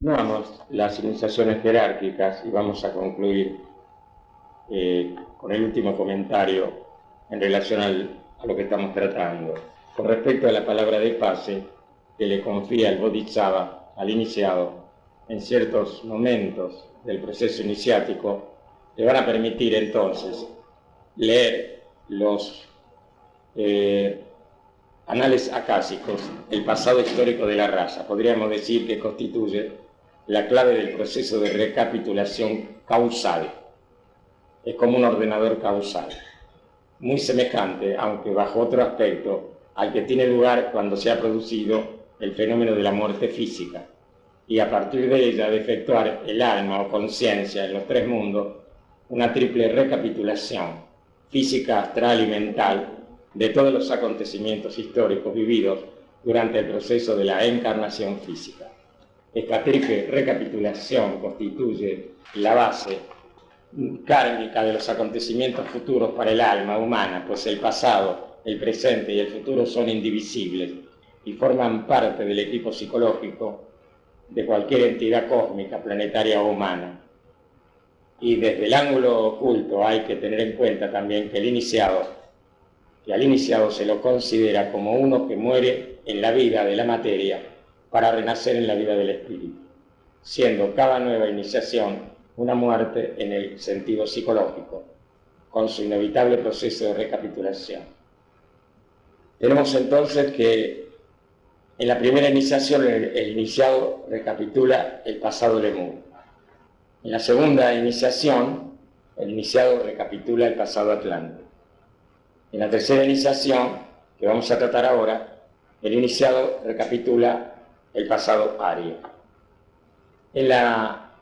Continuamos las iniciaciones jerárquicas y vamos a concluir con el último comentario en relación a lo que estamos tratando. Con respecto a la palabra de pase que le confía el Bodhisattva al iniciado en ciertos momentos del proceso iniciático, le van a permitir entonces leer los anales acásicos, el pasado histórico de la raza. Podríamos decir que constituye la clave del proceso de recapitulación causal. Es como un ordenador causal, muy semejante, aunque bajo otro aspecto, al que tiene lugar cuando se ha producido el fenómeno de la muerte física, y a partir de ella de efectuar el alma o conciencia en los tres mundos una triple recapitulación física, astral y mental de todos los acontecimientos históricos vividos durante el proceso de la encarnación física. Esta triple recapitulación constituye la base kármica de los acontecimientos futuros para el alma humana, pues el pasado, el presente y el futuro son indivisibles y forman parte del equipo psicológico de cualquier entidad cósmica, planetaria o humana. Y desde el ángulo oculto hay que tener en cuenta también que al iniciado se lo considera como uno que muere en la vida de la materia para renacer en la vida del espíritu, siendo cada nueva iniciación una muerte en el sentido psicológico, con su inevitable proceso de recapitulación. Tenemos entonces que en la primera iniciación el iniciado recapitula el pasado lemur. En la segunda iniciación el iniciado recapitula el pasado atlante. En la tercera iniciación, que vamos a tratar ahora, el iniciado recapitula el pasado ario. En la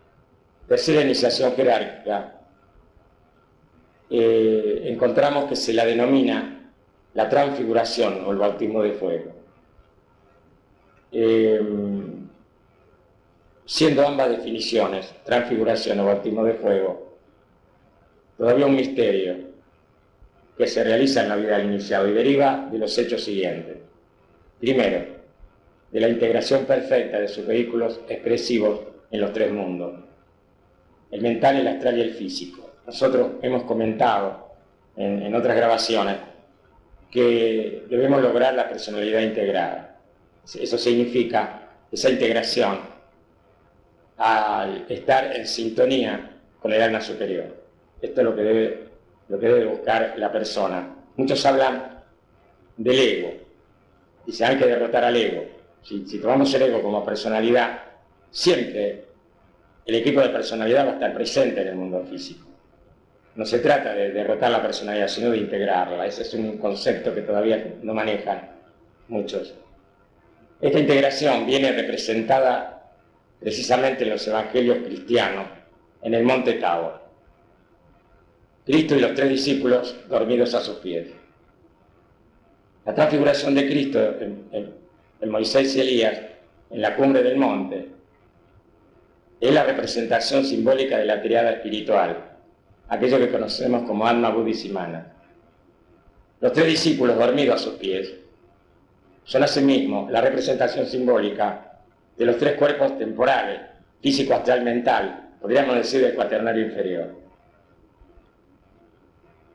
tercera iniciación jerárquica encontramos que se la denomina la transfiguración o el bautismo de fuego. Siendo ambas definiciones, transfiguración o bautismo de fuego, todavía un misterio que se realiza en la vida del iniciado y deriva de los hechos siguientes. Primero, de la integración perfecta de sus vehículos expresivos en los tres mundos, el mental, el astral y el físico. Nosotros hemos comentado en otras grabaciones que debemos lograr la personalidad integrada. Eso significa esa integración al estar en sintonía con el alma superior. Esto es lo que debe buscar la persona. Muchos hablan del ego, dicen hay que derrotar al ego. Si tomamos el ego como personalidad, siempre el equipo de personalidad va a estar presente en el mundo físico. No se trata de derrotar la personalidad, sino de integrarla. Ese es un concepto que todavía no manejan muchos. Esta integración viene representada precisamente en los evangelios cristianos, en el monte Tabor. Cristo y los tres discípulos dormidos a sus pies. La transfiguración de Cristo en Moisés y Elías, en la cumbre del monte, es la representación simbólica de la triada espiritual, aquello que conocemos como Atma, Buddhis y Mana. Los tres discípulos dormidos a sus pies son asimismo la representación simbólica de los tres cuerpos temporales, físico, astral, mental, podríamos decir del cuaternario inferior.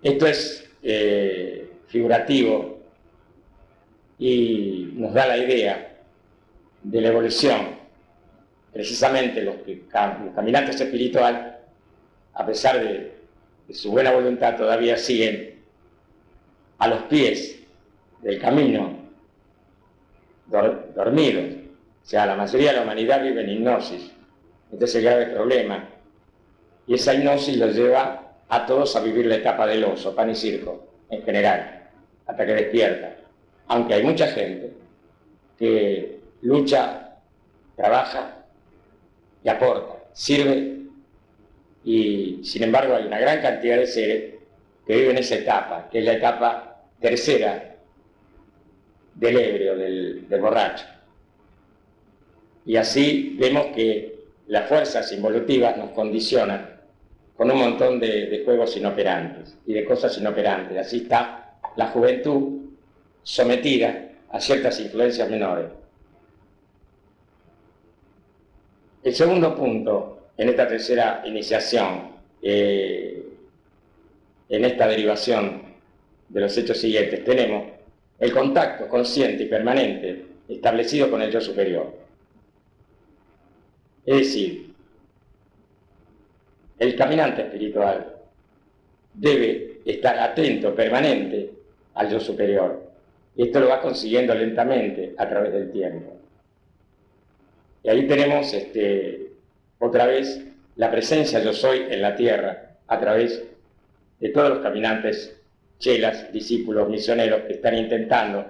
Esto es figurativo y nos da la idea de la evolución. Precisamente los caminantes espirituales, a pesar de su buena voluntad, todavía siguen a los pies del camino, dormidos. O sea, la mayoría de la humanidad vive en hipnosis. Este es el grave problema. Y esa hipnosis los lleva a todos a vivir la etapa del oso, pan y circo, en general, hasta que despierta. Aunque hay mucha gente que lucha, trabaja y aporta, sirve, y sin embargo hay una gran cantidad de seres que viven esa etapa, que es la etapa tercera del ebrio, del borracho. Y así vemos que las fuerzas involutivas nos condicionan con un montón de juegos inoperantes y de cosas inoperantes. Así está la juventud sometida a ciertas influencias menores. El segundo punto en esta tercera iniciación, en esta derivación de los hechos siguientes, tenemos el contacto consciente y permanente establecido con el yo superior. Es decir, el caminante espiritual debe estar atento, permanente, al yo superior. Y esto lo va consiguiendo lentamente a través del tiempo. Y ahí tenemos otra vez la presencia yo soy en la tierra a través de todos los caminantes, chelas, discípulos, misioneros que están intentando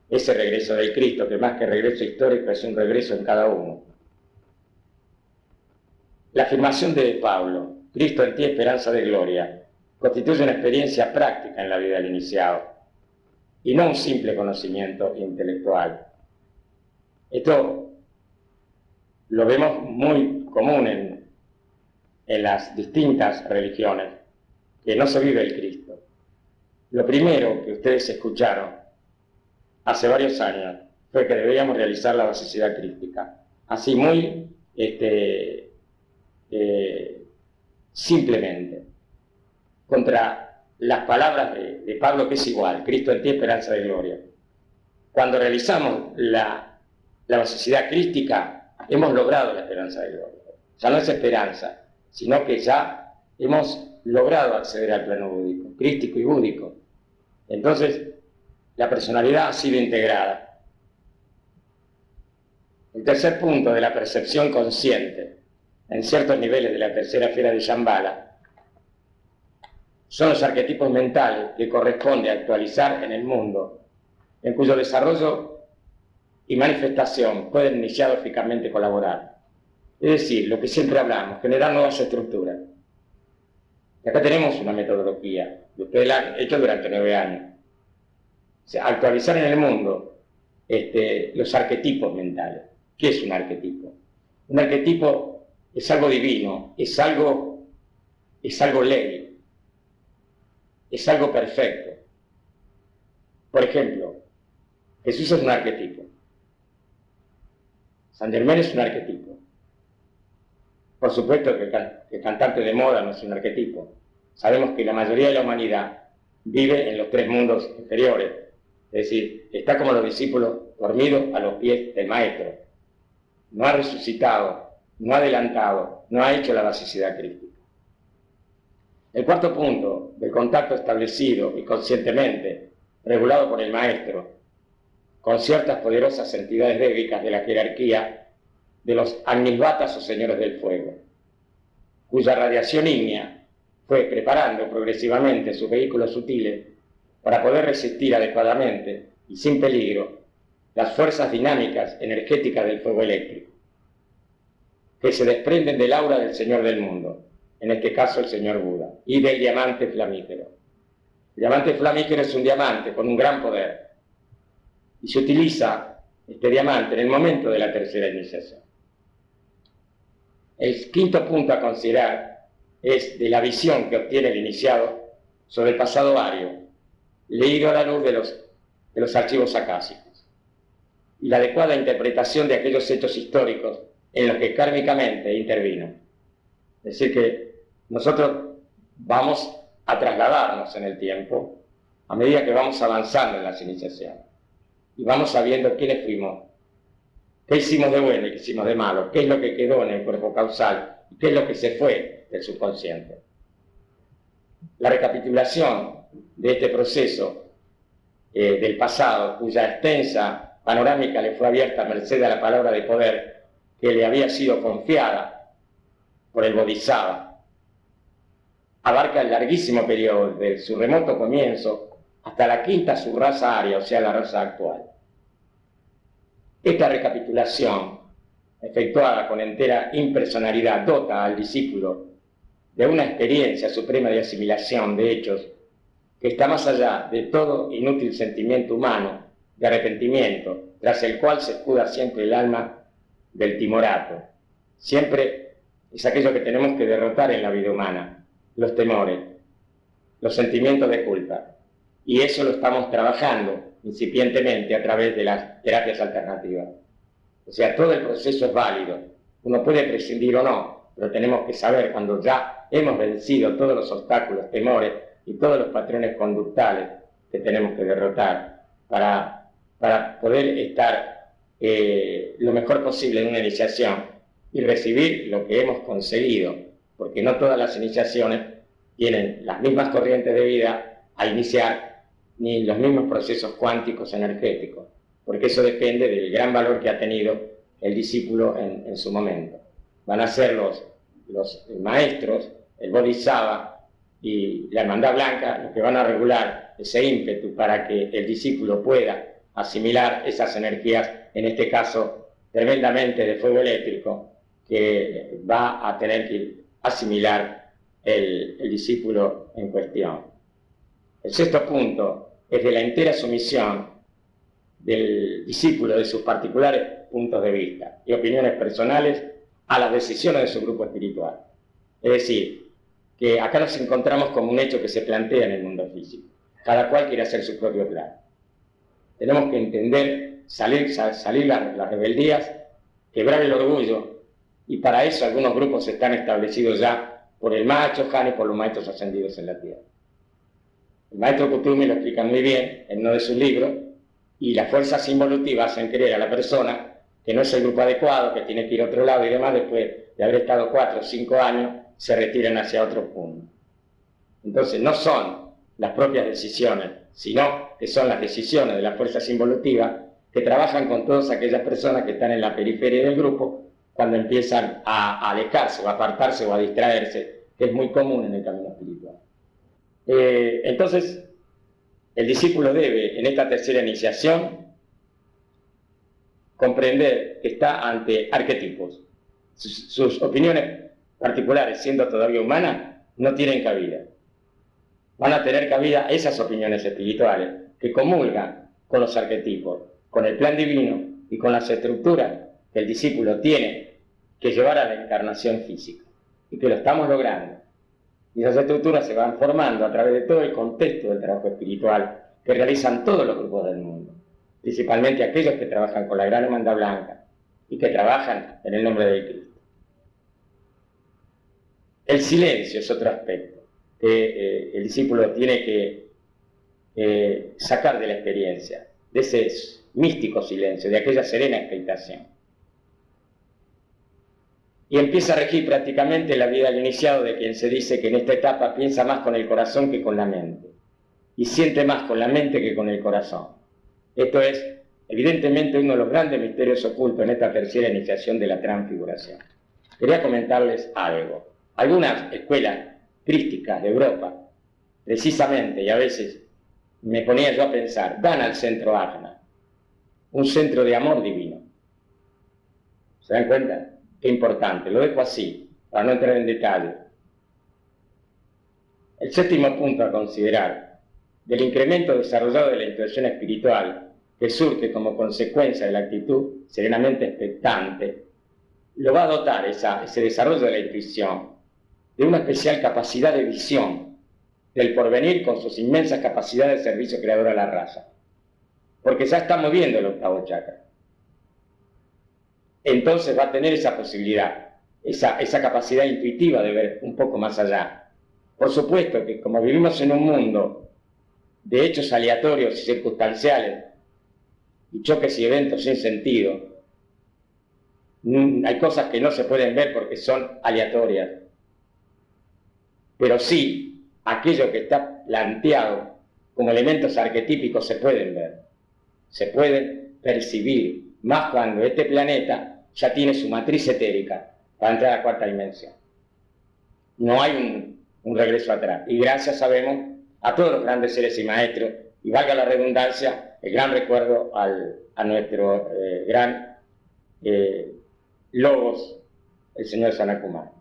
ese regreso del Cristo, que más que regreso histórico es un regreso en cada uno. La afirmación de Pablo, Cristo en ti, esperanza de gloria, constituye una experiencia práctica en la vida del iniciado y no un simple conocimiento intelectual. Esto lo vemos muy común en las distintas religiones, que no se vive el Cristo. Lo primero que ustedes escucharon hace varios años fue que deberíamos realizar la basicidad crística, así muy simplemente, contra las palabras de Pablo, que es igual, Cristo en ti, esperanza de gloria. Cuando realizamos la basicidad crística, hemos logrado la esperanza de gloria. Ya no es esperanza, sino que ya hemos logrado acceder al plano búdico, crístico y búdico. Entonces, la personalidad ha sido integrada. El tercer punto de la percepción consciente, en ciertos niveles de la tercera esfera de Shambhala, son los arquetipos mentales que corresponde actualizar en el mundo, en cuyo desarrollo y manifestación pueden iniciadóficamente colaborar. Es decir, lo que siempre hablamos, generar nuevas estructuras. Y acá tenemos una metodología, que ustedes la han hecho durante 9 años. O sea, actualizar en el mundo los arquetipos mentales. ¿Qué es un arquetipo? Un arquetipo es algo divino, es algo ley, es algo perfecto. Por ejemplo, Jesús es un arquetipo. San Germán es un arquetipo. Por supuesto que el cantante de moda no es un arquetipo. Sabemos que la mayoría de la humanidad vive en los 3 mundos inferiores. Es decir, está como los discípulos dormidos a los pies del Maestro. No ha resucitado, no ha adelantado, no ha hecho la basicidad crística. El cuarto punto del contacto establecido y conscientemente regulado por el Maestro con ciertas poderosas entidades débicas de la jerarquía de los Agnisvatas o señores del fuego, cuya radiación ígnea fue preparando progresivamente sus vehículos sutiles para poder resistir adecuadamente y sin peligro las fuerzas dinámicas energéticas del fuego eléctrico, que se desprenden del aura del Señor del mundo, en este caso el Señor Buda, y del diamante flamígero. El diamante flamígero es un diamante con un gran poder, y se utiliza este diamante en el momento de la tercera iniciación. El quinto punto a considerar es de la visión que obtiene el iniciado sobre el pasado ario, leído a la luz de los archivos acásicos, y la adecuada interpretación de aquellos hechos históricos en los que kármicamente intervino. Es decir, que nosotros vamos a trasladarnos en el tiempo a medida que vamos avanzando en las iniciaciones y vamos sabiendo quiénes fuimos, qué hicimos de bueno y qué hicimos de malo, qué es lo que quedó en el cuerpo causal y qué es lo que se fue del subconsciente. La recapitulación de este proceso del pasado, cuya extensa panorámica le fue abierta a merced a la palabra de poder que le había sido confiada por el Bodhisattva, abarca el larguísimo periodo de su remoto comienzo hasta la quinta subraza aria, o sea, la raza actual. Esta recapitulación, efectuada con entera impersonalidad, dota al discípulo de una experiencia suprema de asimilación de hechos que está más allá de todo inútil sentimiento humano de arrepentimiento, tras el cual se escuda siempre el alma del timorato. Siempre es aquello que tenemos que derrotar en la vida humana, los temores, los sentimientos de culpa. Y eso lo estamos trabajando incipientemente a través de las terapias alternativas. O sea, todo el proceso es válido, Uno puede prescindir o no, pero tenemos que saber cuando ya hemos vencido todos los obstáculos, temores y todos los patrones conductales que tenemos que derrotar para poder estar lo mejor posible en una iniciación y recibir lo que hemos conseguido, porque no todas las iniciaciones tienen las mismas corrientes de vida a iniciar, ni los mismos procesos cuánticos energéticos, porque eso depende del gran valor que ha tenido el discípulo en su momento. Van a ser los maestros, el Bodhisattva y la Hermandad Blanca, los que van a regular ese ímpetu para que el discípulo pueda asimilar esas energías, en este caso tremendamente de fuego eléctrico, que va a tener que asimilar el discípulo en cuestión. El sexto punto es de la entera sumisión del discípulo de sus particulares puntos de vista y opiniones personales a las decisiones de su grupo espiritual. Es decir, que acá nos encontramos como un hecho que se plantea en el mundo físico. Cada cual quiere hacer su propio plan. Tenemos que entender, salir las rebeldías, quebrar el orgullo, y para eso algunos grupos están establecidos ya por el maestro Han y por los maestros ascendidos en la tierra. El maestro Kuthumi lo explica muy bien en uno de sus libros, y las fuerzas involutivas hacen creer a la persona que no es el grupo adecuado, que tiene que ir a otro lado y demás, después de haber estado 4 o 5 años, se retiran hacia otro punto. Entonces no son las propias decisiones, sino que son las decisiones de las fuerzas involutivas que trabajan con todas aquellas personas que están en la periferia del grupo cuando empiezan a alejarse o a apartarse o a distraerse, que es muy común en el camino espiritual. Entonces, el discípulo debe, en esta tercera iniciación, comprender que está ante arquetipos. Sus opiniones particulares, siendo todavía humanas, no tienen cabida. Van a tener cabida esas opiniones espirituales que comulgan con los arquetipos, con el plan divino y con las estructuras que el discípulo tiene que llevar a la encarnación física, y que lo estamos logrando. Y esas estructuras se van formando a través de todo el contexto del trabajo espiritual que realizan todos los grupos del mundo, principalmente aquellos que trabajan con la Gran Hermandad Blanca y que trabajan en el nombre de Cristo. El silencio es otro aspecto que el discípulo tiene que sacar de la experiencia, de ese místico silencio, de aquella serena expectación. Y empieza a regir prácticamente la vida del iniciado, de quien se dice que en esta etapa piensa más con el corazón que con la mente, y siente más con la mente que con el corazón. Esto es, evidentemente, uno de los grandes misterios ocultos en esta tercera iniciación de la transfiguración. Quería comentarles algo. Algunas escuelas crísticas de Europa, precisamente, y a veces me ponía yo a pensar, dan al centro Ajna, un centro de amor divino. ¿Se dan cuenta? Qué importante, lo dejo así, para no entrar en detalle. El séptimo punto a considerar, del incremento desarrollado de la intuición espiritual, que surge como consecuencia de la actitud serenamente expectante, lo va a dotar ese desarrollo de la intuición de una especial capacidad de visión del porvenir con sus inmensas capacidades de servicio creador a la raza. Porque ya está moviendo el octavo chakra. Entonces va a tener esa posibilidad, esa capacidad intuitiva de ver un poco más allá. Por supuesto que como vivimos en un mundo de hechos aleatorios y circunstanciales, y choques y eventos sin sentido, hay cosas que no se pueden ver porque son aleatorias. Pero sí, aquello que está planteado como elementos arquetípicos se pueden ver, se pueden percibir, más cuando este planeta ya tiene su matriz etérica para entrar a la cuarta dimensión. No hay un regreso atrás. Y gracias, sabemos, a todos los grandes seres y maestros, y valga la redundancia, el gran recuerdo a nuestro gran Logos, el señor Sanat Kumara.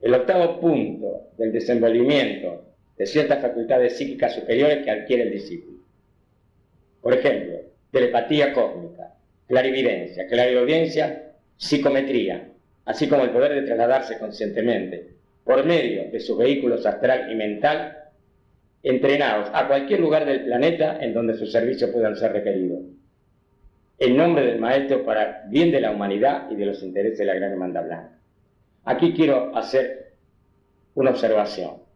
El octavo punto del desenvolvimiento de ciertas facultades psíquicas superiores que adquiere el discípulo. Por ejemplo, telepatía cósmica, clarividencia, clariaudiencia, psicometría, así como el poder de trasladarse conscientemente por medio de sus vehículos astral y mental, entrenados a cualquier lugar del planeta en donde sus servicios puedan ser requeridos. en nombre del Maestro para bien de la humanidad y de los intereses de la Gran Hermandad Blanca. Aquí quiero hacer una observación.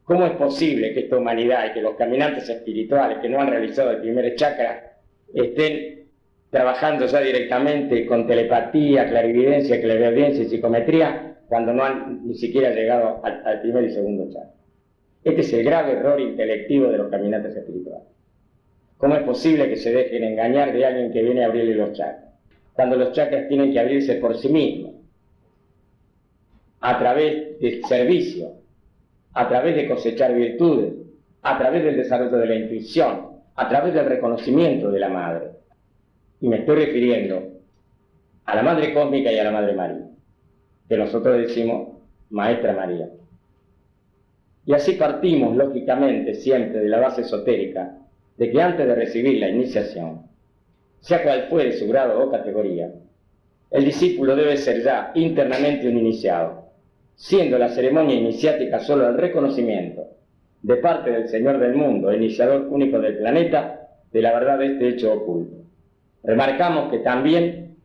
¿Cómo es posible que esta humanidad y que los caminantes espirituales que no han realizado el primer chakra estén trabajando ya directamente con telepatía, clarividencia, clariaudiencia y psicometría cuando no han ni siquiera llegado al primer y segundo chakra? Este es el grave error intelectivo de los caminantes espirituales. ¿Cómo es posible que se dejen engañar de alguien que viene a abrirle los chakras? Cuando los chakras tienen que abrirse por sí mismos, a través del servicio, a través de cosechar virtudes, a través del desarrollo de la intuición, a través del reconocimiento de la Madre. Y me estoy refiriendo a la Madre Cósmica y a la Madre María, que nosotros decimos Maestra María. Y así partimos, lógicamente, siempre de la base esotérica, de que antes de recibir la iniciación, sea cual fuere su grado o categoría, el discípulo debe ser ya internamente un iniciado, siendo la ceremonia iniciática solo el reconocimiento de parte del Señor del mundo, iniciador único del planeta, de la verdad de este hecho oculto. Remarcamos que también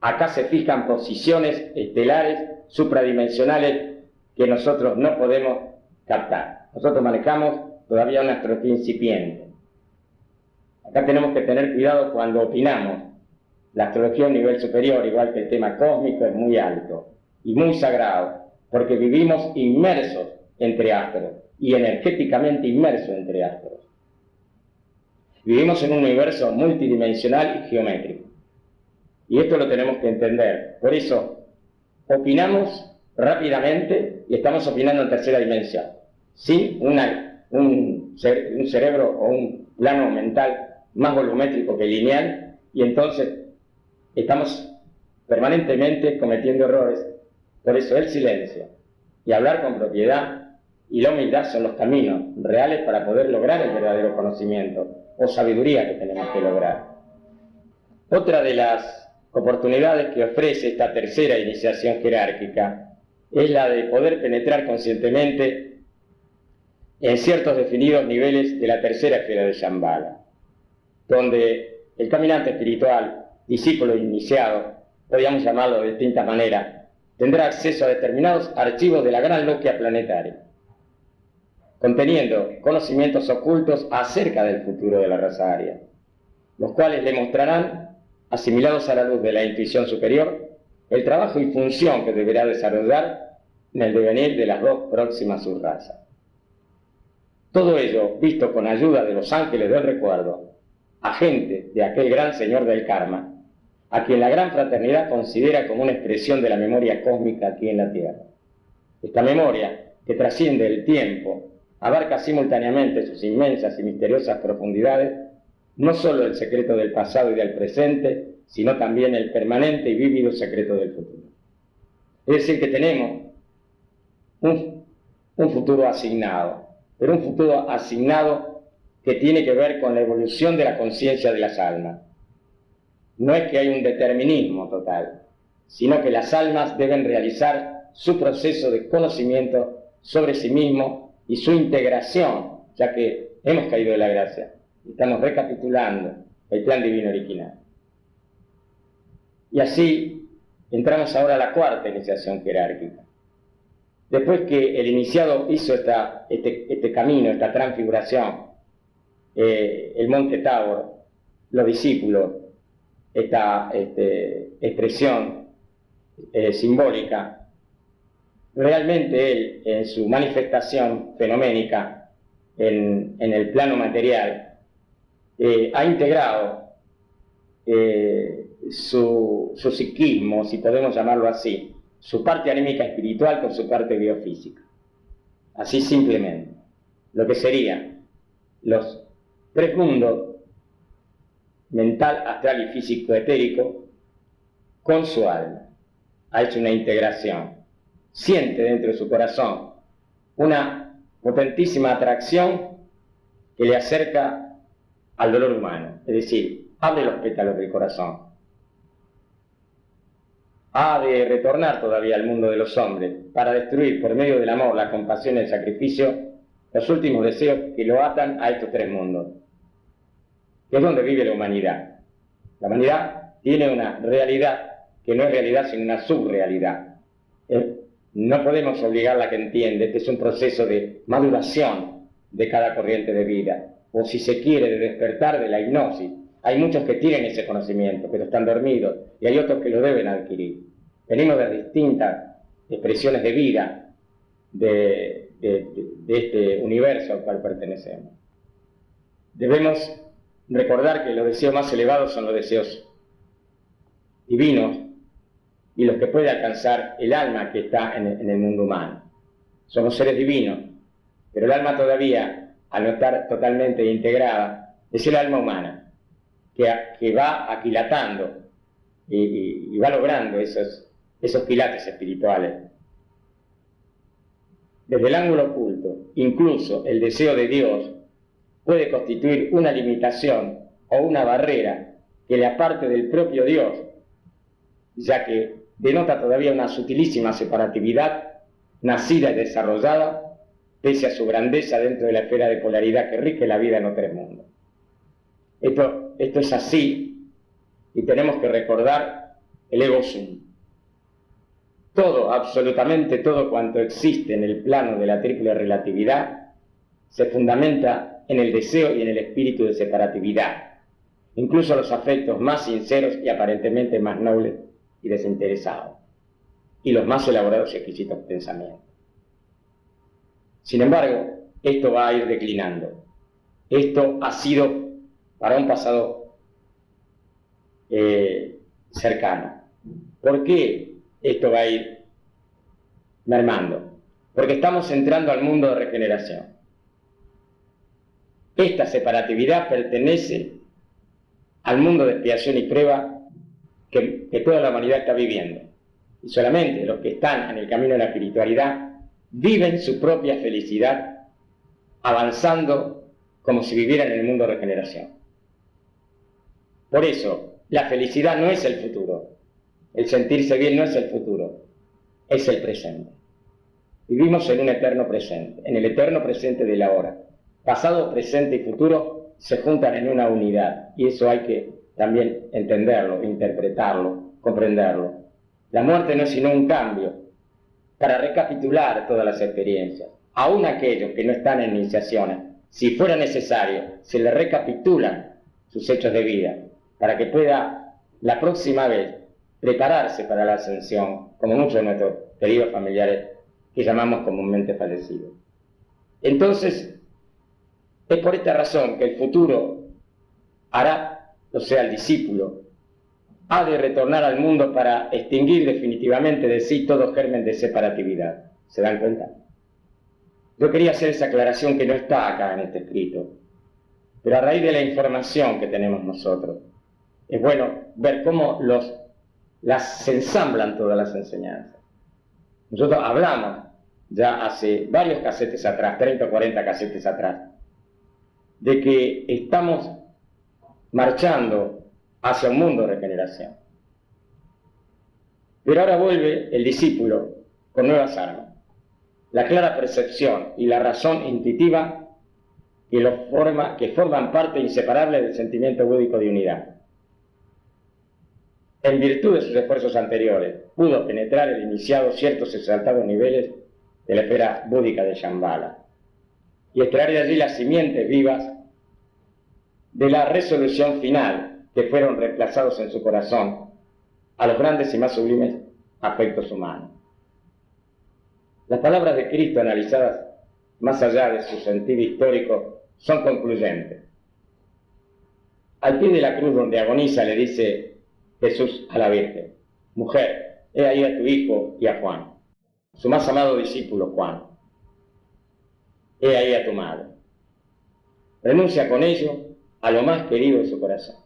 acá se fijan posiciones estelares, supradimensionales, que nosotros no podemos captar. Nosotros manejamos todavía una astrología incipiente. Acá tenemos que tener cuidado cuando opinamos. La astrología a un nivel superior, igual que el tema cósmico, es muy alto y muy sagrado, porque vivimos inmersos entre astros y energéticamente inmersos entre astros. Vivimos en un universo multidimensional y geométrico. Y esto lo tenemos que entender. Por eso, opinamos rápidamente y estamos opinando en tercera dimensión, sin un cerebro o un plano mental más volumétrico que lineal, y entonces estamos permanentemente cometiendo errores. Por eso el silencio y hablar con propiedad y la humildad son los caminos reales para poder lograr el verdadero conocimiento o sabiduría que tenemos que lograr. Otra de las oportunidades que ofrece esta tercera iniciación jerárquica es la de poder penetrar conscientemente en ciertos definidos niveles de la tercera esfera de Shambhala, donde el caminante espiritual, discípulo iniciado, podríamos llamarlo de distintas maneras, tendrá acceso a determinados archivos de la gran logia planetaria, conteniendo conocimientos ocultos acerca del futuro de la raza aria, los cuales le mostrarán, asimilados a la luz de la intuición superior, el trabajo y función que deberá desarrollar en el devenir de las dos próximas subrazas. Todo ello visto con ayuda de los ángeles del recuerdo, agentes de aquel gran señor del karma, a quien la gran fraternidad considera como una expresión de la memoria cósmica aquí en la Tierra. Esta memoria, que trasciende el tiempo, abarca simultáneamente sus inmensas y misteriosas profundidades, no solo el secreto del pasado y del presente, sino también el permanente y vívido secreto del futuro. Es decir, que tenemos un futuro asignado, pero un futuro asignado que tiene que ver con la evolución de la conciencia de las almas. No es que hay un determinismo total, sino que las almas deben realizar su proceso de conocimiento sobre sí mismos y su integración, ya que hemos caído de la gracia. Estamos recapitulando el plan divino original. Y así entramos ahora a la cuarta iniciación jerárquica. Después que el iniciado hizo este camino, esta transfiguración, el monte Tabor, los discípulos, esta expresión simbólica, realmente él, en su manifestación fenoménica en el plano material, ha integrado su psiquismo, si podemos llamarlo así, su parte anímica espiritual con su parte biofísica. Así simplemente. Lo que serían los tres mundos, mental, astral y físico etérico, con su alma. Ha hecho una integración. Siente dentro de su corazón una potentísima atracción que le acerca al dolor humano. Es decir, abre los pétalos del corazón. Ha de retornar todavía al mundo de los hombres para destruir por medio del amor, la compasión y el sacrificio los últimos deseos que lo atan a estos tres mundos, que es donde vive la humanidad. La humanidad tiene una realidad que no es realidad sino una subrealidad. No podemos obligarla a que entienda. Este es un proceso de maduración de cada corriente de vida, o si se quiere, de despertar de la hipnosis. Hay muchos que tienen ese conocimiento, pero están dormidos, y hay otros que lo deben adquirir. Venimos de distintas expresiones de vida de este universo al cual pertenecemos. Debemos recordar que los deseos más elevados son los deseos divinos y los que puede alcanzar el alma que está en el mundo humano. Somos seres divinos, pero el alma todavía, al no estar totalmente integrada, es el alma humana, que va aquilatando y va logrando esos quilates espirituales. Desde el ángulo oculto, incluso el deseo de Dios puede constituir una limitación o una barrera que le aparte del propio Dios, ya que denota todavía una sutilísima separatividad nacida y desarrollada pese a su grandeza dentro de la esfera de polaridad que rige la vida en los tres mundos. Esto es así, y tenemos que recordar el ego sum. Todo, absolutamente todo cuanto existe en el plano de la triple relatividad se fundamenta en el deseo y en el espíritu de separatividad, incluso los afectos más sinceros y aparentemente más nobles y desinteresados, y los más elaborados y exquisitos pensamientos. Sin embargo, esto va a ir declinando. Esto ha sido para un pasado cercano. ¿Por qué esto va a ir mermando? Porque estamos entrando al mundo de regeneración. Esta separatividad pertenece al mundo de expiación y prueba que toda la humanidad está viviendo. Y solamente los que están en el camino de la espiritualidad viven su propia felicidad avanzando como si vivieran en el mundo de regeneración. Por eso, la felicidad no es el futuro. El sentirse bien no es el futuro, es el presente. Vivimos en un eterno presente, en el eterno presente de la hora. Pasado, presente y futuro se juntan en una unidad, y eso hay que también entenderlo, interpretarlo, comprenderlo. La muerte no es sino un cambio para recapitular todas las experiencias. Aún aquellos que no están en iniciaciones, si fuera necesario, se les recapitulan sus hechos de vida, para que pueda la próxima vez prepararse para la ascensión, como muchos de nuestros queridos familiares que llamamos comúnmente fallecidos. Entonces, es por esta razón que el futuro hará, o sea, el discípulo, ha de retornar al mundo para extinguir definitivamente de sí todo germen de separatividad. ¿Se dan cuenta? Yo quería hacer esa aclaración que no está acá en este escrito, pero a raíz de la información que tenemos nosotros, es bueno ver cómo se ensamblan todas las enseñanzas. Nosotros hablamos ya hace varios casetes atrás, 30 o 40 casetes atrás, de que estamos marchando hacia un mundo de regeneración. Pero ahora vuelve el discípulo con nuevas armas. La clara percepción y la razón intuitiva que forman parte inseparable del sentimiento búdico de unidad. En virtud de sus esfuerzos anteriores, pudo penetrar el iniciado ciertos exaltados niveles de la esfera búdica de Shambhala y extraer de allí las simientes vivas de la resolución final que fueron reemplazados en su corazón a los grandes y más sublimes afectos humanos. Las palabras de Cristo, analizadas más allá de su sentido histórico, son concluyentes. Al pie de la cruz donde agoniza le dice Jesús a la Virgen: mujer, he ahí a tu hijo y a Juan, su más amado discípulo Juan. He ahí a tu madre. Renuncia con ello a lo más querido de su corazón.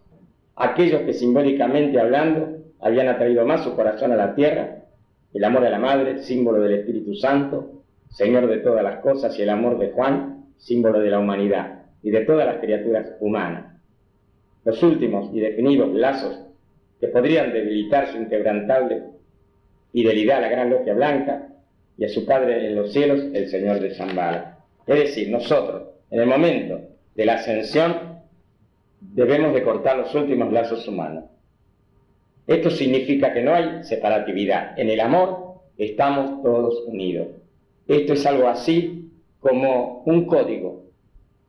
Aquellos que simbólicamente hablando habían atraído más su corazón a la tierra, el amor a la madre, símbolo del Espíritu Santo, Señor de todas las cosas, y el amor de Juan, símbolo de la humanidad y de todas las criaturas humanas. Los últimos y definidos lazos que podrían debilitar su inquebrantable fidelidad a la gran logia blanca y a su Padre en los cielos, el Señor de Shambhala. Es decir, nosotros, en el momento de la ascensión, debemos de cortar los últimos lazos humanos. Esto significa que no hay separatividad. En el amor estamos todos unidos. Esto es algo así como un código,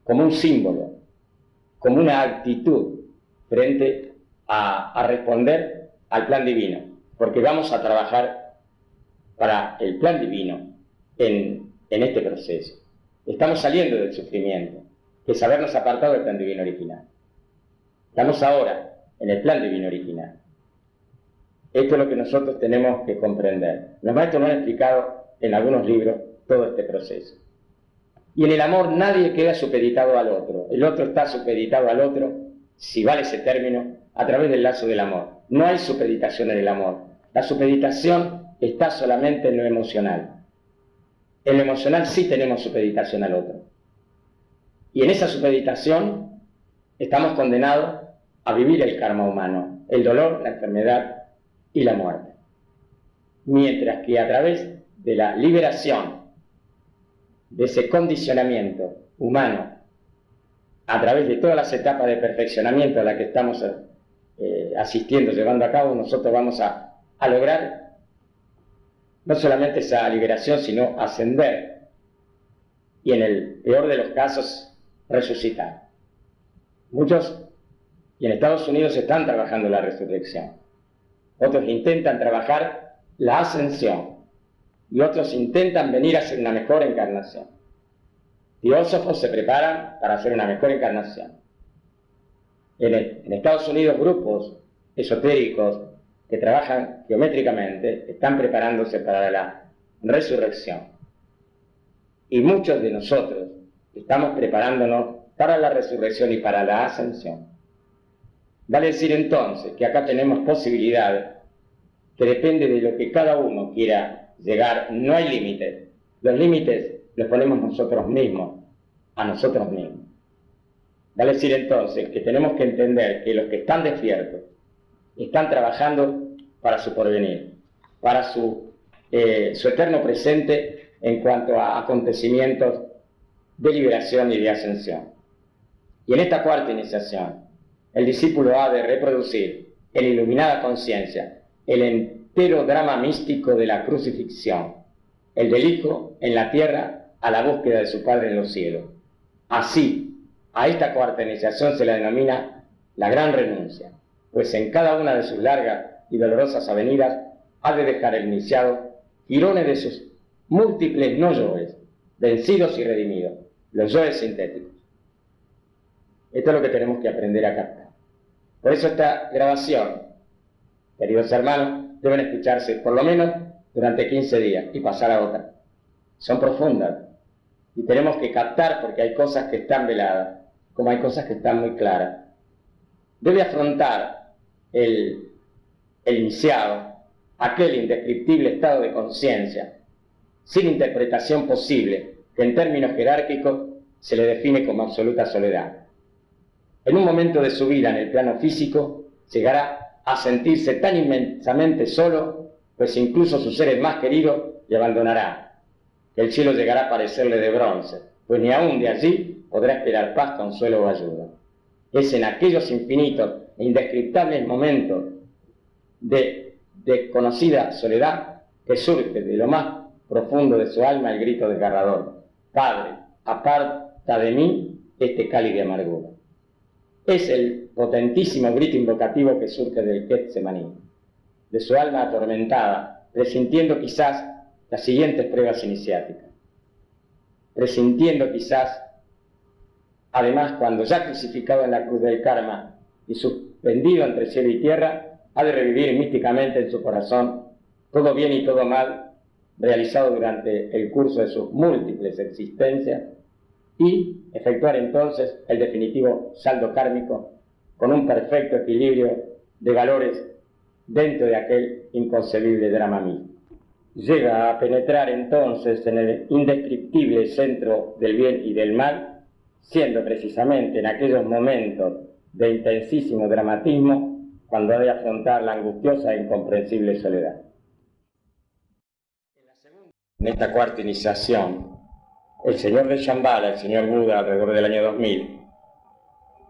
como un símbolo, como una actitud frente a responder al plan divino, porque vamos a trabajar para el plan divino en este proceso. Estamos saliendo del sufrimiento, que es habernos apartado del plan divino original. Estamos ahora en el plan divino original. Esto es lo que nosotros tenemos que comprender. Los maestros nos han explicado en algunos libros todo este proceso. Y en el amor nadie queda supeditado al otro. El otro está supeditado al otro, si vale ese término, a través del lazo del amor. No hay supeditación en el amor. La supeditación está solamente en lo emocional. En lo emocional sí tenemos supeditación al otro. Y en esa supeditación estamos condenados a vivir el karma humano, el dolor, la enfermedad y la muerte. Mientras que a través de la liberación de ese condicionamiento humano, a través de todas las etapas de perfeccionamiento a las que estamos asistiendo, llevando a cabo, nosotros vamos a lograr no solamente esa liberación, sino ascender y en el peor de los casos resucitar. Muchos, y en Estados Unidos, están trabajando la resurrección. Otros intentan trabajar la ascensión y otros intentan venir a hacer una mejor encarnación. Teósofos se preparan para hacer una mejor encarnación. En Estados Unidos, grupos esotéricos que trabajan geométricamente están preparándose para la resurrección. Y muchos de nosotros estamos preparándonos para la resurrección y para la ascensión. Vale decir entonces que acá tenemos posibilidades que depende de lo que cada uno quiera llegar. No hay límites. Los límites los ponemos nosotros mismos, a nosotros mismos. Vale decir entonces que tenemos que entender que los que están despiertos están trabajando para su porvenir, para su eterno presente en cuanto a acontecimientos de liberación y de ascensión. Y en esta cuarta iniciación, el discípulo ha de reproducir en iluminada conciencia el entero drama místico de la crucifixión, el del Hijo en la tierra a la búsqueda de su Padre en los cielos. Así, a esta cuarta iniciación se la denomina la gran renuncia, pues en cada una de sus largas y dolorosas avenidas ha de dejar el iniciado jirones de sus múltiples no-yoes, vencidos y redimidos, los yoes sintéticos. Esto es lo que tenemos que aprender a captar. Por eso esta grabación, queridos hermanos, deben escucharse por lo menos durante 15 días y pasar a otra. Son profundas y tenemos que captar porque hay cosas que están veladas, como hay cosas que están muy claras. Debe afrontar el iniciado aquel indescriptible estado de conciencia, sin interpretación posible, que en términos jerárquicos se le define como absoluta soledad. En un momento de su vida en el plano físico, llegará a sentirse tan inmensamente solo, pues incluso sus seres más queridos le abandonarán, que el cielo llegará a parecerle de bronce, pues ni aún de allí podrá esperar paz, consuelo o ayuda. Es en aquellos infinitos e indescriptables momentos de desconocida soledad que surge de lo más profundo de su alma el grito desgarrador: Padre, aparta de mí este cáliz de amargura. Es el potentísimo grito invocativo que surge del Getsemaní, de su alma atormentada, presintiendo quizás las siguientes pruebas iniciáticas. Presintiendo quizás, además, cuando ya crucificado en la cruz del karma y suspendido entre cielo y tierra, ha de revivir místicamente en su corazón todo bien y todo mal realizado durante el curso de sus múltiples existencias y efectuar entonces el definitivo saldo kármico con un perfecto equilibrio de valores dentro de aquel inconcebible drama místico. Llega a penetrar entonces en el indescriptible centro del bien y del mal, siendo precisamente en aquellos momentos de intensísimo dramatismo cuando ha de afrontar la angustiosa e incomprensible soledad. En esta cuarta iniciación, el señor de Shambhala, el señor Buda, alrededor del año 2000,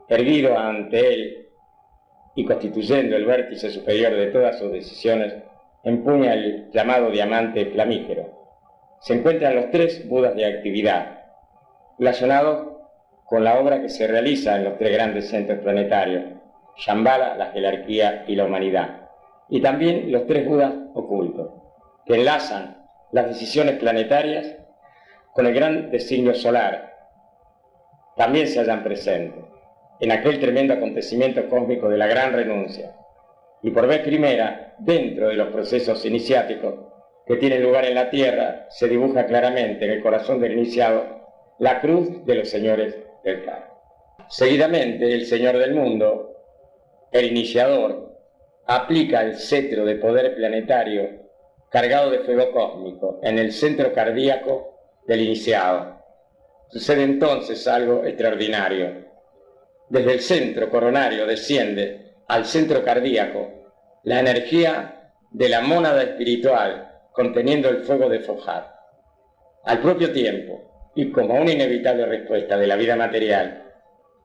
erguido ante él y constituyendo el vértice superior de todas sus decisiones, empuña el llamado diamante flamígero. Se encuentran los tres Budas de actividad, relacionados con la obra que se realiza en los tres grandes centros planetarios, Shambhala, la jerarquía y la humanidad, y también los tres Budas ocultos, que enlazan las decisiones planetarias con el gran designio solar, también se hallan presentes en aquel tremendo acontecimiento cósmico de la gran renuncia, y por vez primera, dentro de los procesos iniciáticos que tienen lugar en la Tierra, se dibuja claramente en el corazón del iniciado la cruz de los señores del karma. Seguidamente, el Señor del mundo, el iniciador, aplica el cetro de poder planetario cargado de fuego cósmico en el centro cardíaco del iniciado. Sucede entonces algo extraordinario. Desde el centro coronario desciende al centro cardíaco la energía de la mónada espiritual conteniendo el fuego de Fojar. Al propio tiempo, y como una inevitable respuesta de la vida material,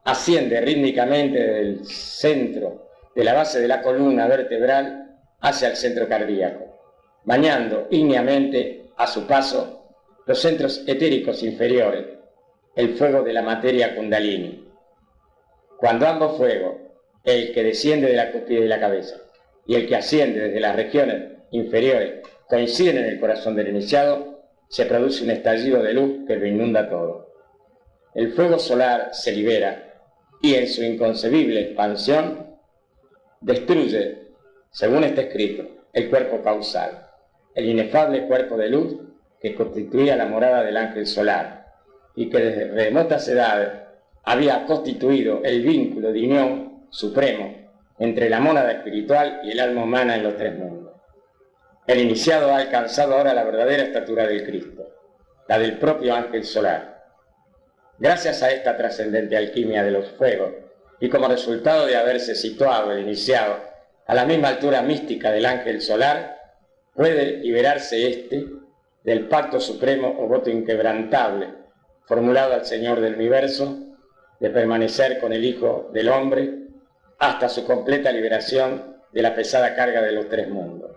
asciende rítmicamente del centro de la base de la columna vertebral hacia el centro cardíaco, bañando ígneamente a su paso los centros etéricos inferiores, el fuego de la materia kundalini. Cuando ambos fuegos, el que desciende de la cúspide de la cabeza y el que asciende desde las regiones inferiores, coinciden en el corazón del iniciado, se produce un estallido de luz que lo inunda todo. El fuego solar se libera y en su inconcebible expansión destruye, según está escrito, el cuerpo causal, el inefable cuerpo de luz que constituía la morada del ángel solar y que desde remotas edades había constituido el vínculo de unión supremo entre la mónada espiritual y el alma humana en los tres mundos. El iniciado ha alcanzado ahora la verdadera estatura del Cristo, la del propio ángel solar. Gracias a esta trascendente alquimia de los fuegos y como resultado de haberse situado el iniciado a la misma altura mística del ángel solar, puede liberarse éste del pacto supremo o voto inquebrantable formulado al Señor del universo de permanecer con el Hijo del Hombre hasta su completa liberación de la pesada carga de los tres mundos.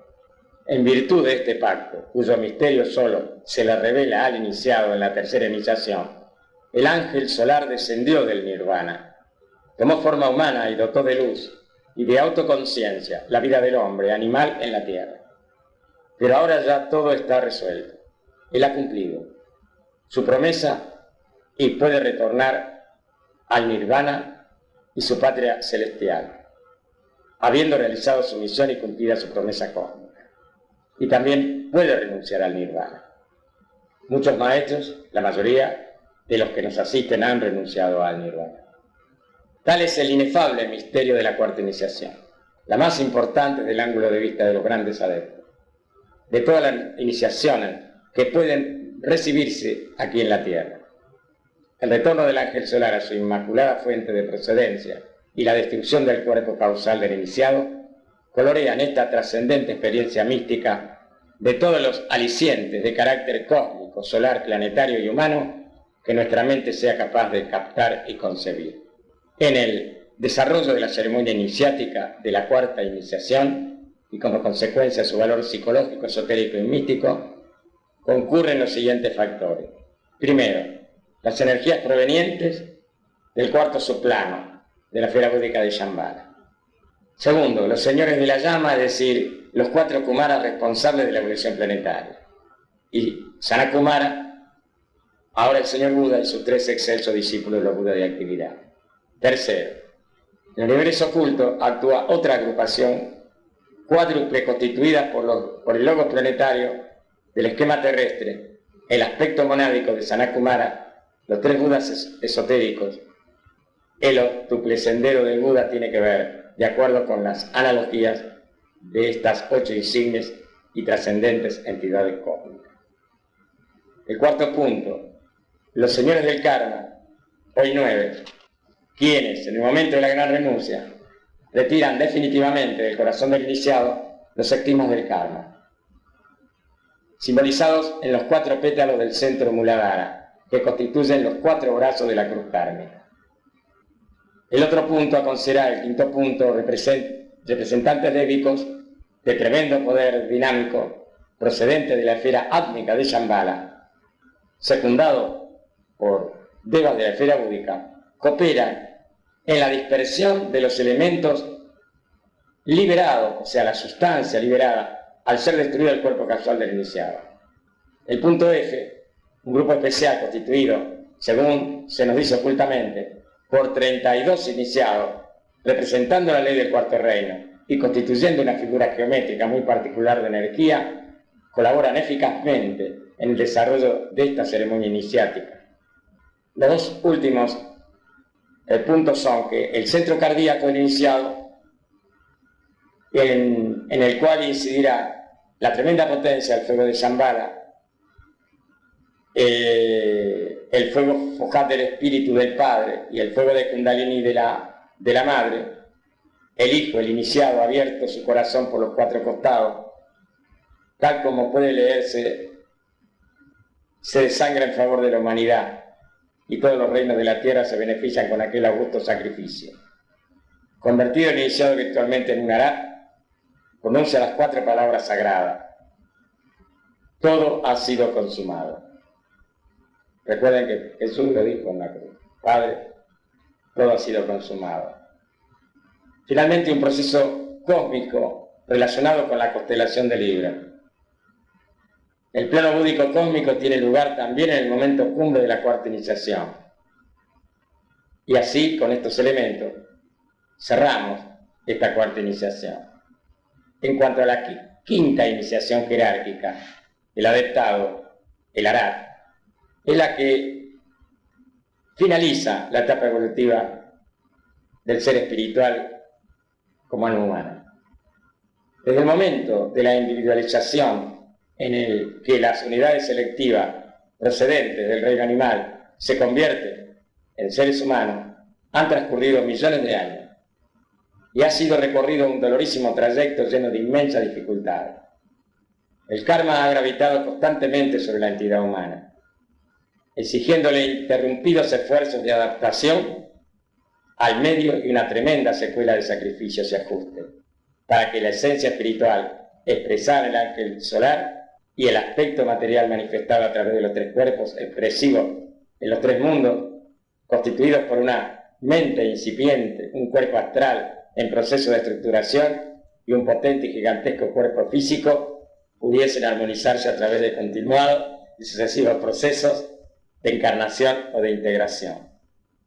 En virtud de este pacto, cuyo misterio solo se le revela al iniciado en la tercera iniciación, el ángel solar descendió del nirvana, tomó forma humana y dotó de luz y de autoconciencia la vida del hombre, animal en la tierra. Pero ahora ya todo está resuelto. Él ha cumplido su promesa y puede retornar al nirvana y su patria celestial, habiendo realizado su misión y cumplida su promesa cósmica. Y también puede renunciar al nirvana. Muchos maestros, la mayoría de los que nos asisten, han renunciado al nirvana. Tal es el inefable misterio de la cuarta iniciación, la más importante desde el ángulo de vista de los grandes adeptos, de todas las iniciaciones que pueden recibirse aquí en la tierra. El retorno del ángel solar a su inmaculada fuente de procedencia y la destrucción del cuerpo causal del iniciado colorean esta trascendente experiencia mística de todos los alicientes de carácter cósmico, solar, planetario y humano que nuestra mente sea capaz de captar y concebir. En el desarrollo de la ceremonia iniciática de la cuarta iniciación y como consecuencia su valor psicológico, esotérico y místico, concurren los siguientes factores. Primero, las energías provenientes del cuarto subplano de la esfera búdica de Shambhala. Segundo, los señores de la llama, es decir, los cuatro Kumaras responsables de la evolución planetaria. Y Sanakumara, ahora el señor Buda y sus tres excelsos discípulos, los Budas de actividad. Tercero, en el universo oculto actúa otra agrupación cuádruple constituida por el logos planetario del esquema terrestre, el aspecto monádico de Sanakumara, los tres Budas esotéricos. El octuple sendero del Buda tiene que ver, de acuerdo con las analogías de estas 8 insignes y trascendentes entidades cósmicas. El cuarto punto, los señores del karma, hoy 9, quienes en el momento de la gran renuncia retiran definitivamente del corazón del iniciado los estigmas del karma, simbolizados en los 4 pétalos del centro Muladhara, que constituyen los 4 brazos de la cruz kármica. El otro punto a considerar, el quinto punto, representantes débicos de tremendo poder dinámico procedente de la esfera átmica de Shambhala, secundado por devas de la esfera búdica, cooperan en la dispersión de los elementos liberados, o sea, la sustancia liberada, al ser destruido el cuerpo casual del iniciado. El punto F, un grupo especial constituido, según se nos dice ocultamente, por 32 iniciados, representando la ley del cuarto reino y constituyendo una figura geométrica muy particular de energía, colaboran eficazmente en el desarrollo de esta ceremonia iniciática. Los dos últimos puntos son que el centro cardíaco del iniciado, en el cual incidirá la tremenda potencia del fuego de Shambhala, el fuego fojat del espíritu del padre y el fuego de Kundalini de la madre, el hijo, el iniciado, ha abierto su corazón por los cuatro costados, tal como puede leerse, se desangra en favor de la humanidad y todos los reinos de la tierra se benefician con aquel augusto sacrificio. Convertido el iniciado virtualmente en un arhat, pronuncia las cuatro palabras sagradas: todo ha sido consumado. Recuerden que Jesús lo dijo en la cruz: Padre, todo ha sido consumado. Finalmente, un proceso cósmico relacionado con la constelación de Libra. El plano búdico cósmico tiene lugar también en el momento cumbre de la cuarta iniciación. Y así, con estos elementos, cerramos esta cuarta iniciación. En cuanto a la quinta iniciación jerárquica, el adeptado, el arhat, es la que finaliza la etapa evolutiva del ser espiritual como alma humana. Desde el momento de la individualización en el que las unidades selectivas procedentes del reino animal se convierten en seres humanos, han transcurrido millones de años y ha sido recorrido un dolorísimo trayecto lleno de inmensas dificultades. El karma ha gravitado constantemente sobre la entidad humana, exigiéndole interrumpidos esfuerzos de adaptación al medio y una tremenda secuela de sacrificios y ajustes, para que la esencia espiritual expresada en el ángel solar y el aspecto material manifestado a través de los tres cuerpos expresivos en los tres mundos, constituidos por una mente incipiente, un cuerpo astral en proceso de estructuración y un potente y gigantesco cuerpo físico, pudiesen armonizarse a través de continuados y sucesivos procesos de encarnación o de integración.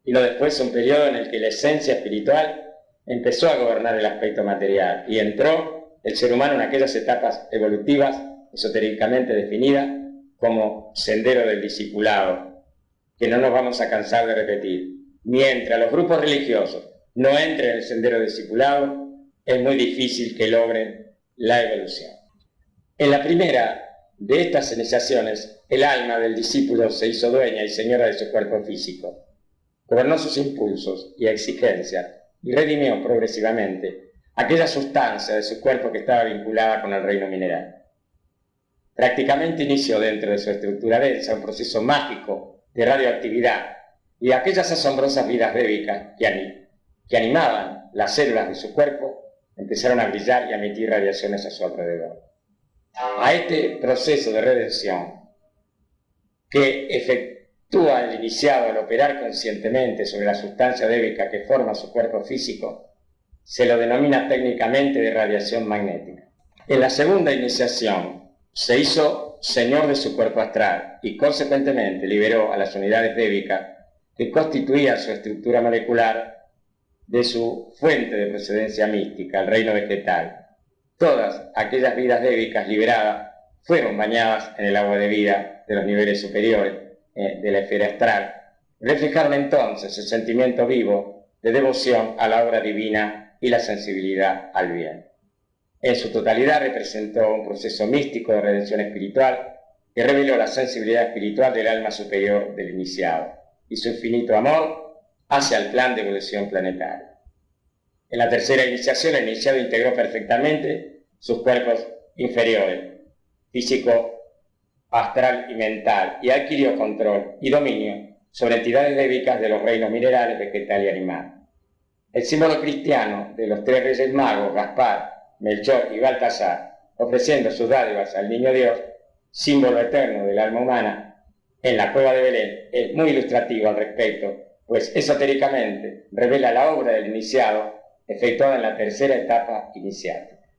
Y no después un periodo en el que la esencia espiritual empezó a gobernar el aspecto material y entró el ser humano en aquellas etapas evolutivas esotéricamente definidas como sendero del discipulado, que no nos vamos a cansar de repetir. Mientras los grupos religiosos no entren en el sendero discipulado, es muy difícil que logren la evolución. En la primera de estas iniciaciones, el alma del discípulo se hizo dueña y señora de su cuerpo físico, gobernó sus impulsos y exigencias y redimió progresivamente aquella sustancia de su cuerpo que estaba vinculada con el reino mineral. Prácticamente inició dentro de su estructura densa un proceso mágico de radioactividad y aquellas asombrosas vidas débicas que animaban las células de su cuerpo empezaron a brillar y a emitir radiaciones a su alrededor. A este proceso de redención que efectúa el iniciado al operar conscientemente sobre la sustancia débica que forma su cuerpo físico, se lo denomina técnicamente de radiación magnética. En la segunda iniciación se hizo señor de su cuerpo astral y consecuentemente liberó a las unidades débicas que constituían su estructura molecular de su fuente de procedencia mística, el reino vegetal. Todas aquellas vidas débicas liberadas fueron bañadas en el agua de vida de los niveles superiores de la esfera astral. Reflejaron entonces el sentimiento vivo de devoción a la obra divina y la sensibilidad al bien. En su totalidad representó un proceso místico de redención espiritual que reveló la sensibilidad espiritual del alma superior del iniciado y su infinito amor hacia el plan de evolución planetaria. En la tercera iniciación, el iniciado integró perfectamente sus cuerpos inferiores, físico, astral y mental, y adquirió control y dominio sobre entidades débicas de los reinos minerales, vegetal y animal. El símbolo cristiano de los tres reyes magos, Gaspar, Melchor y Baltasar, ofreciendo sus dádivas al niño Dios, símbolo eterno del alma humana, en la cueva de Belén, es muy ilustrativo al respecto, pues esotéricamente revela la obra del iniciado efectuada en la tercera etapa iniciática.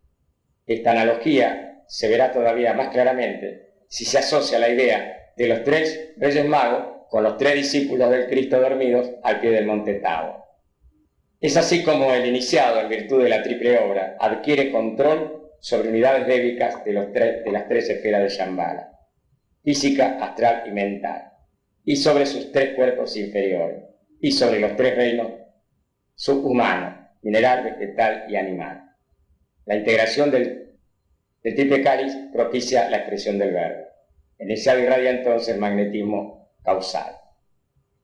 Esta analogía se verá todavía más claramente si se asocia la idea de los tres reyes magos con los tres discípulos del Cristo dormidos al pie del monte Tabor. Es así como el iniciado, en virtud de la triple obra, adquiere control sobre unidades débicas de las tres esferas de Shambhala, física, astral y mental, y sobre sus tres cuerpos inferiores, y sobre los tres reinos subhumanos, mineral, vegetal y animal. La integración del triple cáliz propicia la expresión del verbo. El iniciado irradia entonces el magnetismo causal.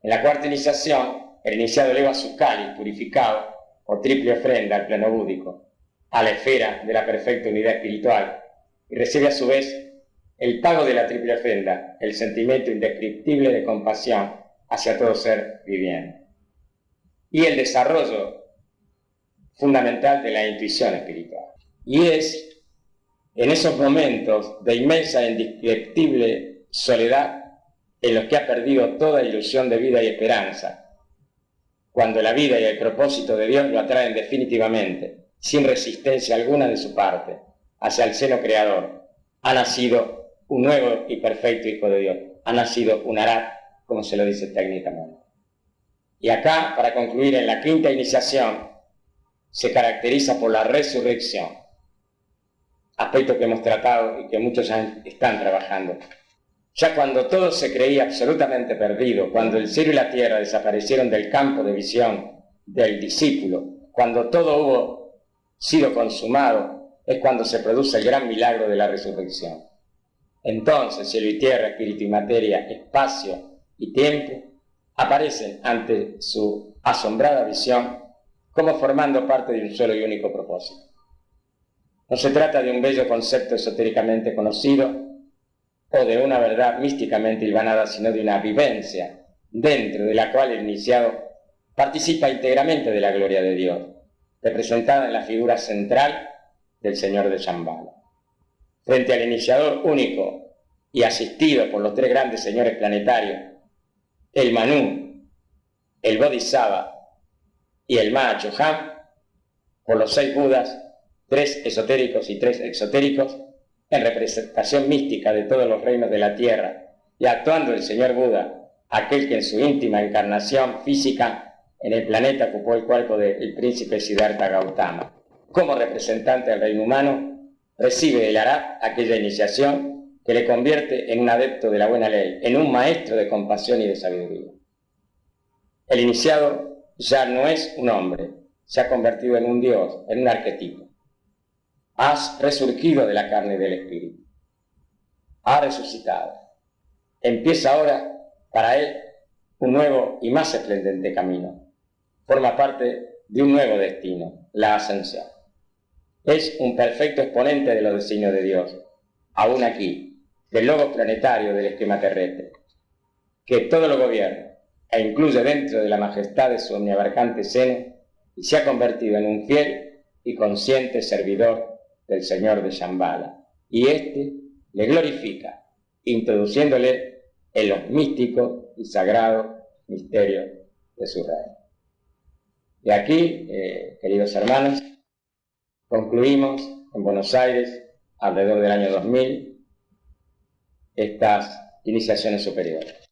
En la cuarta iniciación, el iniciado eleva su cáliz purificado o triple ofrenda al plano búdico, a la esfera de la perfecta unidad espiritual, y recibe a su vez el pago de la triple ofrenda, el sentimiento indescriptible de compasión hacia todo ser viviente, y el desarrollo fundamental de la intuición espiritual. Y es en esos momentos de inmensa e indescriptible soledad en los que ha perdido toda ilusión de vida y esperanza, cuando la vida y el propósito de Dios lo atraen definitivamente, sin resistencia alguna de su parte, hacia el seno creador, ha nacido un nuevo y perfecto Hijo de Dios, ha nacido un Arat, como se lo dice técnicamente. Y acá, para concluir, en la quinta iniciación, se caracteriza por la resurrección, aspecto que hemos tratado y que muchos ya están trabajando. Ya cuando todo se creía absolutamente perdido, cuando el cielo y la tierra desaparecieron del campo de visión del discípulo, cuando todo hubo sido consumado, es cuando se produce el gran milagro de la resurrección. Entonces cielo y tierra, espíritu y materia, espacio y tiempo, aparecen ante su asombrada visión como formando parte de un solo y único propósito. No se trata de un bello concepto esotéricamente conocido, o de una verdad místicamente hilvanada, sino de una vivencia dentro de la cual el iniciado participa íntegramente de la gloria de Dios, representada en la figura central del Señor de Shambhala. Frente al iniciador único y asistido por los tres grandes señores planetarios, el Manu, el Bodhisattva y el Mahachohan, por los 6 Budas, 3 esotéricos y 3 exotéricos, en representación mística de todos los reinos de la tierra, y actuando el señor Buda, aquel que en su íntima encarnación física en el planeta ocupó el cuerpo del príncipe Siddhartha Gautama. Como representante del reino humano, recibe del Arat aquella iniciación que le convierte en un adepto de la buena ley, en un maestro de compasión y de sabiduría. El iniciado ya no es un hombre, se ha convertido en un dios, en un arquetipo. Has resurgido de la carne y del espíritu. Ha resucitado. Empieza ahora, para él, un nuevo y más esplendente camino. Forma parte de un nuevo destino, la ascensión. Es un perfecto exponente de los designios de Dios, aún aquí, del logos planetario del esquema terrestre, que todo lo gobierna e incluye dentro de la majestad de su omniabarcante seno, y se ha convertido en un fiel y consciente servidor del Señor de Shambhala, y éste le glorifica, introduciéndole en los místicos y sagrados misterios de su reino. Y aquí, queridos hermanos, concluimos en Buenos Aires, alrededor del año 2000, estas iniciaciones superiores.